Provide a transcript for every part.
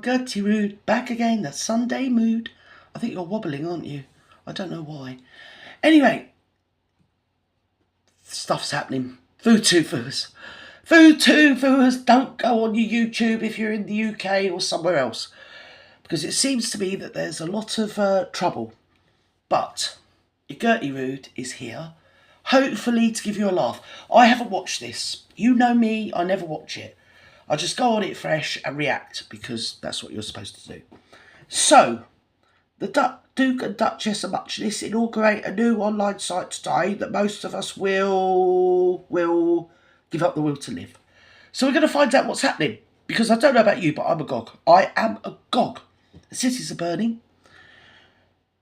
Gerty Rude, back again, the Sunday mood. I think you're wobbling, aren't you? I don't know why. Anyway, stuff's happening. Food tufers. Food tufers, don't go on your YouTube if you're in the UK or somewhere else. Because it seems to me that there's a lot of trouble. But your Gerty Rude is here, hopefully to give you a laugh. I haven't watched this. You know me, I never watch it. I just go on it fresh and react because that's what you're supposed to do. So, the Duke and Duchess of Muchness inaugurate a new online site today that most of us will give up the will to live. So we're going to find out what's happening. Because I don't know about you, but I'm agog. I am agog. The cities are burning.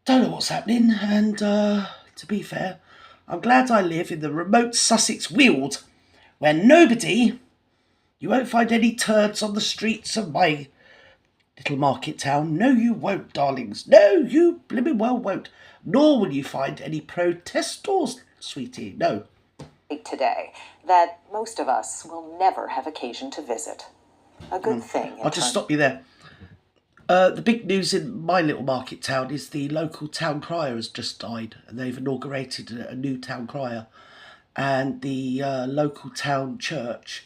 Don't know what's happening. And to be fair, I'm glad I live in the remote Sussex Weald, where you won't find any turds on the streets of my little market town. No, you won't, darlings. No, you blimmin' well won't. Nor will you find any protestors, sweetie. No. Today that most of us will never have occasion to visit. A good thing. I'll just stop you there. The big news in my little market town is the local town crier has just died, and they've inaugurated a new town crier. And the local town church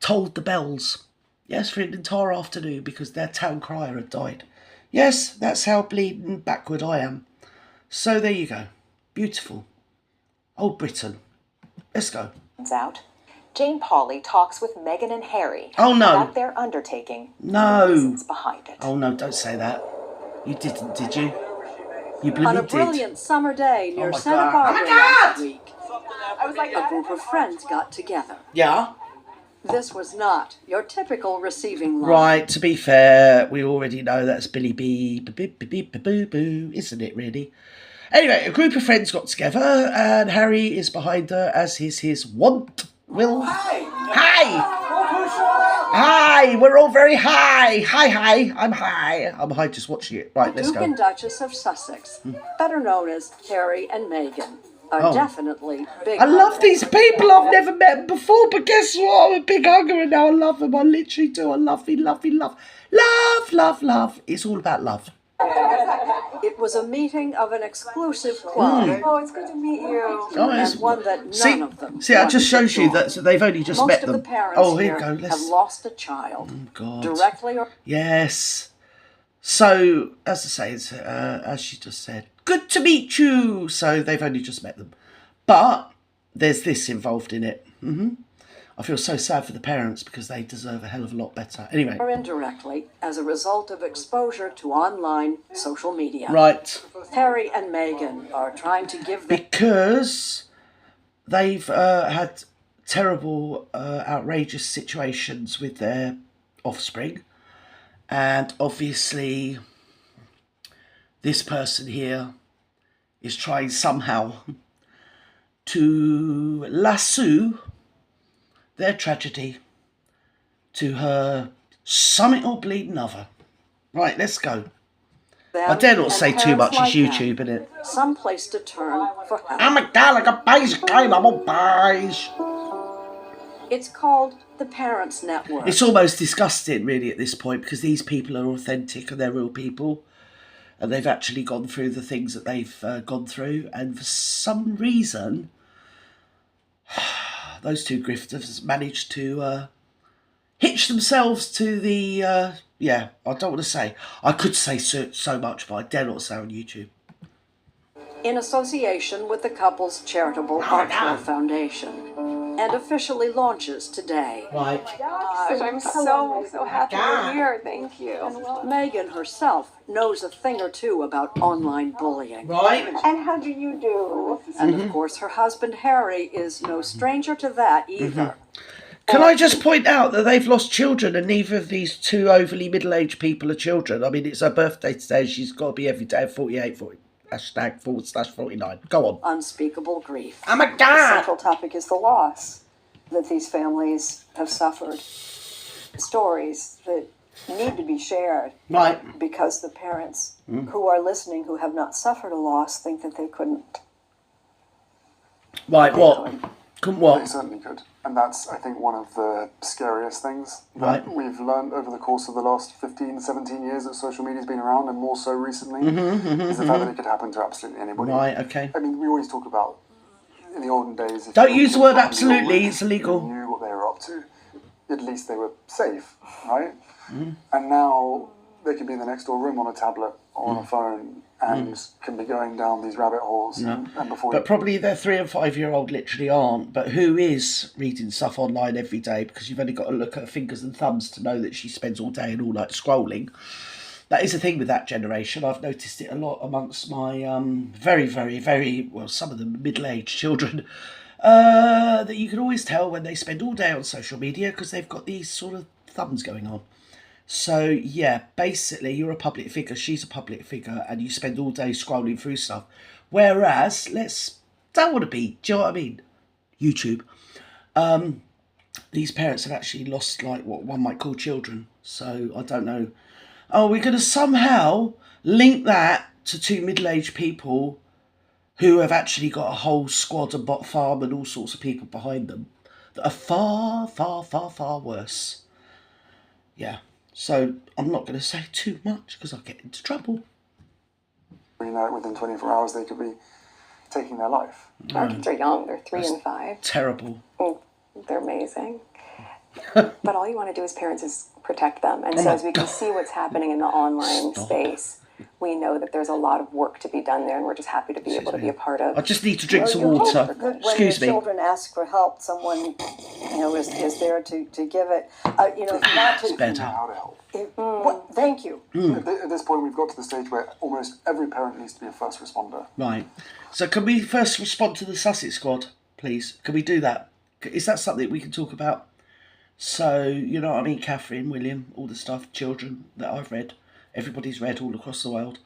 tolled the bells, yes, for an entire afternoon because their town crier had died. Yes, that's how bleeding backward I am. So there you go. Beautiful. Old Britain. Let's go. Out. Jane Pauley talks with Meghan and Harry about their undertaking. No. The reasons behind it. Oh no, don't say that. You didn't, did you? You bloody On a brilliant summer day near Santa Barbara last week, a group of friends got together. Yeah? This was not your typical receiving line. Right, to be fair, we already know that's Billy B, boo, isn't it really? Anyway, a group of friends got together and Harry is behind her as is his wont. Hi, we're all very high. Hi, I'm high. I'm high just watching it. Right, let's go. Duke and Duchess of Sussex, better known as Harry and Meghan, are definitely big. I love these people. I've never met them before, but guess what? I'm a big hugger and now I love them. I literally do. I love me, love. Love. It's all about love. It was a meeting of an exclusive club. Oh, it's good to meet you. And one that none of them. See, that just shows you that they've only just met them. Most of the parents here you go. have lost a child. Oh, God. Directly or... Yes. So, as I say, it's, as she just said, good to meet you. So they've only just met them. But there's this involved in it. I feel so sad for the parents because they deserve a hell of a lot better. Anyway. Or indirectly, as a result of exposure to online social media. Right. Harry and Meghan are trying to give them... Because they've had terrible, outrageous situations with their offspring. And obviously, this person here is trying somehow to lasso their tragedy to her summit or bleeding other. Right, let's go. I dare not say too much, it's YouTube, innit? Some place to turn for help. Oh my God, like a beige game, I'm a beige. It's called the Parents Network. It's almost disgusting, really, at this point, because these people are authentic and they're real people. And they've actually gone through the things that they've gone through. And for some reason, those two grifters managed to hitch themselves to the, I don't want to say. I could say so much, but I dare not say on YouTube. In association with the couple's charitable Archwell Foundation. And officially launches today. Right. Gosh, I'm so happy you're here. Thank you. Meghan herself knows a thing or two about online bullying. Right. And how do you do? And of course her husband Harry is no stranger to that either. Can I just point out that they've lost children and neither of these two overly middle-aged people are children? I mean, it's her birthday today. She's got to be every day at 48, #/49. Go on. Unspeakable grief. Oh my The God! central topic is the loss that these families have suffered. Stories that need to be shared. Right. Because the parents who are listening who have not suffered a loss think that they couldn't. Right, what? Couldn't They what? certainly could. And that's, I think, one of the scariest things that Right. we've learned over the course of the last 15, 17 years that social media's been around, and more so recently, is the fact that it could happen to absolutely anybody. Right, okay. I mean, we always talk about, in the olden days... if Don't you use the were word behind absolutely, your it's illegal. You knew what they were up to. At least they were safe, right? And now they can be in the next door room on a tablet or on a phone and can be going down these rabbit holes. And before But probably their 3 and 5 year old literally aren't. But who is reading stuff online every day? Because you've only got to look at her fingers and thumbs to know that she spends all day and all night scrolling. That is the thing with that generation. I've noticed it a lot amongst my very, very, very, well, some of them middle-aged children. That you can always tell when they spend all day on social media because they've got these sort of thumbs going on. So, yeah, basically, you're a public figure, she's a public figure, and you spend all day scrolling through stuff. Whereas, don't want to be, do you know what I mean? YouTube. These parents have actually lost, like, what one might call children. So, I don't know. Oh, we're going to somehow link that to 2 middle-aged people who have actually got a whole squad and bot farm and all sorts of people behind them that are far, far, far, far worse. Yeah. So I'm not going to say too much because I'll get into trouble. you know, within 24 hours they could be taking their life. Our kids are young. They're 3 and 5. Terrible. They're amazing. But all you want to do as parents is protect them. And so as we can see what's happening in the online space, we know that there's a lot of work to be done there, and we're just happy to be able to be a part of. I just need to drink some You hope water. that when Excuse the me. children ask for help, someone is there to give it. Not It's to. better. How to help. Thank you. At this point, we've got to the stage where almost every parent needs to be a first responder. Right. So can we first respond to the Sussex squad, please? Can we do that? Is that something we can talk about? So, you know what I mean, Catherine, William, all the stuff, children that I've read, everybody's read all across the world.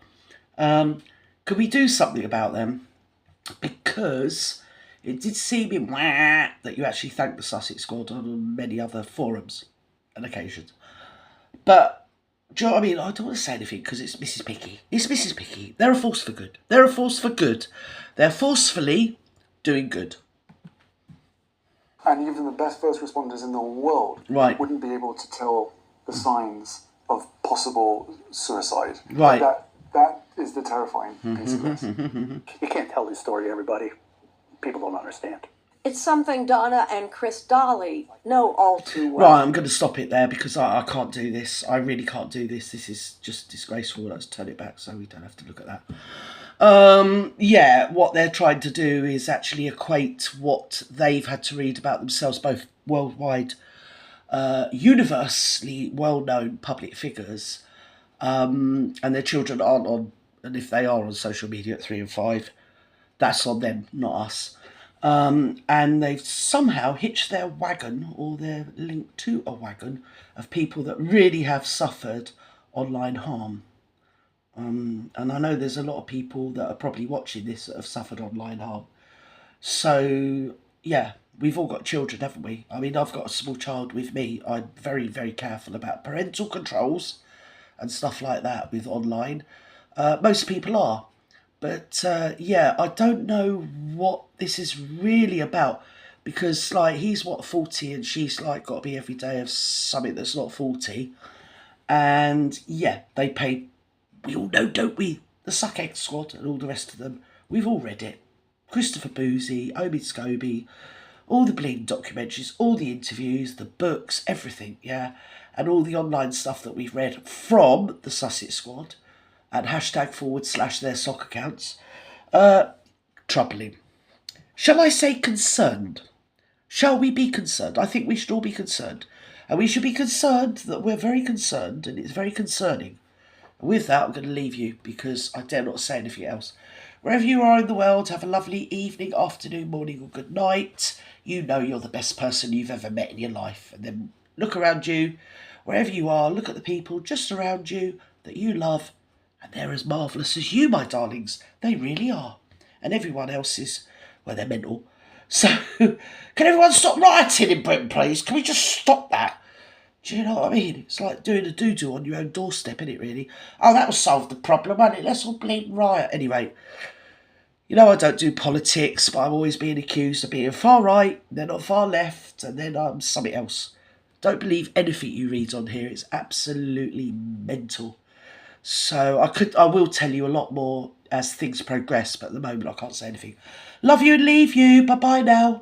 Could we do something about them? Because it did seem in that you actually thanked the Sussex squad on many other forums and occasions. But, do you know what I mean? I don't want to say anything because it's Mrs. Picky. It's Mrs. Picky. They're a force for good. They're a force for good. They're forcefully doing good. And even the best first responders in the world Right. wouldn't be able to tell the signs of possible suicide. Right. That is the terrifying piece of this. You can't tell this story to everybody. People don't understand. It's something Donna and Chris Dolly know all too well. Right, I'm going to stop it there because I can't do this. I really can't do this. This is just disgraceful. Let's turn it back so we don't have to look at that. Yeah, what they're trying to do is actually equate what they've had to read about themselves, both worldwide, universally well-known public figures, and their children aren't on, and if they are on social media at 3 and 5, that's on them, not us. And they've somehow hitched their wagon, or they're linked to a wagon, of people that really have suffered online harm. And I know there's a lot of people that are probably watching this that have suffered online harm. So, yeah, we've all got children, haven't we? I mean, I've got a small child with me. I'm very, very careful about parental controls and stuff like that with online. Most people are. But, yeah, I don't know what this is really about. Because, like, he's, 40, and she's, like, got to be every day of something that's not 40. And, yeah, they pay... We all know, don't we? The Suck Egg Squad and all the rest of them. We've all read it. Christopher Boozy, Omid Scobie, all the bleeding documentaries, all the interviews, the books, everything, yeah? And all the online stuff that we've read from the Sussex Squad and #/ their sock accounts. Troubling. Shall I say concerned? Shall we be concerned? I think we should all be concerned. And we should be concerned that we're very concerned, and it's very concerning. With that, I'm going to leave you because I dare not say anything else. Wherever you are in the world, have a lovely evening, afternoon, morning, or good night. You know you're the best person you've ever met in your life. And then look around you, wherever you are, look at the people just around you that you love. And they're as marvellous as you, my darlings. They really are. And everyone else is, well, they're mental. So, can everyone stop rioting in Britain, please? Can we just stop that? Do you know what I mean? It's like doing a doo-doo on your own doorstep, isn't it, really? Oh, that will solve the problem, won't it? Let's all bleed riot. Anyway, You know, I don't do politics, but I'm always being accused of being far right, then I'm far left, and then I'm something else. Don't believe anything you read on here. It's absolutely mental. So I will tell you a lot more as things progress, but at the moment I can't say anything. Love you and leave you. Bye-bye now.